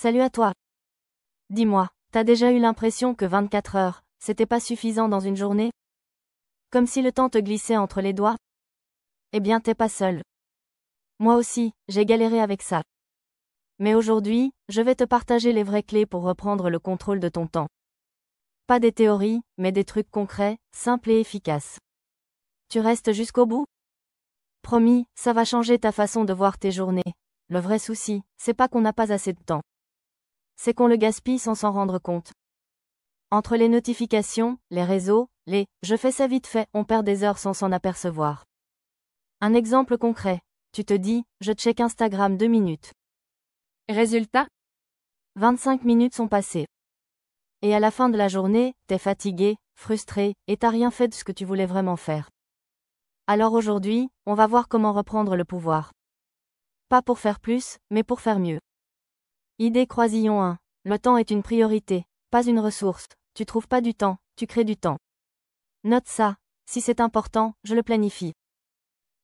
Salut à toi. Dis-moi, t'as déjà eu l'impression que 24 heures, c'était pas suffisant dans une journée? Comme si le temps te glissait entre les doigts? Eh bien, t'es pas seul. Moi aussi, j'ai galéré avec ça. Mais aujourd'hui, je vais te partager les vraies clés pour reprendre le contrôle de ton temps. Pas des théories, mais des trucs concrets, simples et efficaces. Tu restes jusqu'au bout? Promis, ça va changer ta façon de voir tes journées. Le vrai souci, c'est pas qu'on n'a pas assez de temps. C'est qu'on le gaspille sans s'en rendre compte. Entre les notifications, les réseaux, je fais ça vite fait, on perd des heures sans s'en apercevoir. Un exemple concret. Tu te dis, je check Instagram 2 minutes. Résultat? 25 minutes sont passées. Et à la fin de la journée, t'es fatigué, frustré, et t'as rien fait de ce que tu voulais vraiment faire. Alors aujourd'hui, on va voir comment reprendre le pouvoir. Pas pour faire plus, mais pour faire mieux. Idée croisillon 1. Le temps est une priorité, pas une ressource. Tu trouves pas du temps, tu crées du temps. Note ça, si c'est important, je le planifie.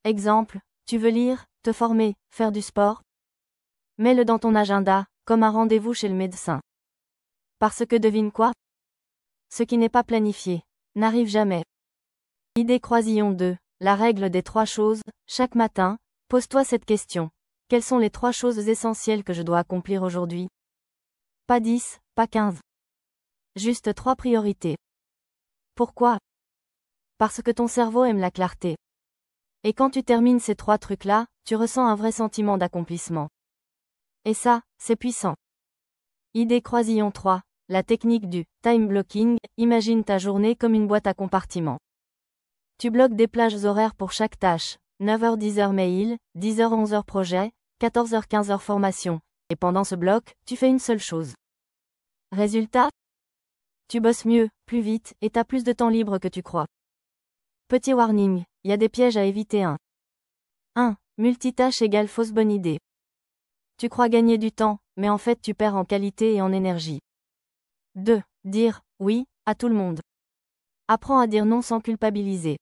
Exemple, tu veux lire, te former, faire du sport? Mets-le dans ton agenda, comme un rendez-vous chez le médecin. Parce que devine quoi? Ce qui n'est pas planifié n'arrive jamais. Idée croisillon 2. La règle des 3 choses. Chaque matin, pose-toi cette question. Quelles sont les 3 choses essentielles que je dois accomplir aujourd'hui? Pas 10, pas 15. Juste 3 priorités. Pourquoi? Parce que ton cerveau aime la clarté. Et quand tu termines ces 3 trucs-là, tu ressens un vrai sentiment d'accomplissement. Et ça, c'est puissant. Idée croisillon 3. La technique du time blocking. Imagine ta journée comme une boîte à compartiments. Tu bloques des plages horaires pour chaque tâche. 9h-10h mail, 10h-11h projet, 14h-15h formation. Et pendant ce bloc, tu fais une seule chose. Résultat? Tu bosses mieux, plus vite, et t'as plus de temps libre que tu crois. Petit warning, il y a des pièges à éviter. 1. Multitâche égale fausse bonne idée. Tu crois gagner du temps, mais en fait tu perds en qualité et en énergie. 2. Dire oui à tout le monde. Apprends à dire non sans culpabiliser.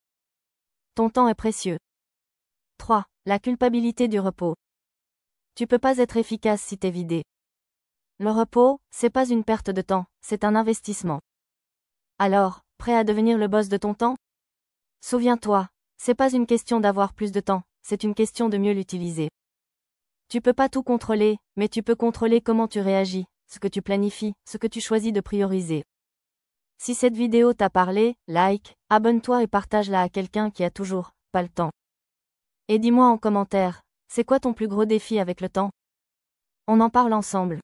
Ton temps est précieux. 3. La culpabilité du repos. Tu peux pas être efficace si t'es vidé. Le repos, c'est pas une perte de temps, c'est un investissement. Alors, prêt à devenir le boss de ton temps? Souviens-toi, c'est pas une question d'avoir plus de temps, c'est une question de mieux l'utiliser. Tu peux pas tout contrôler, mais tu peux contrôler comment tu réagis, ce que tu planifies, ce que tu choisis de prioriser. Si cette vidéo t'a parlé, like, abonne-toi et partage-la à quelqu'un qui a toujours pas le temps. Et dis-moi en commentaire, c'est quoi ton plus gros défi avec le temps? On en parle ensemble.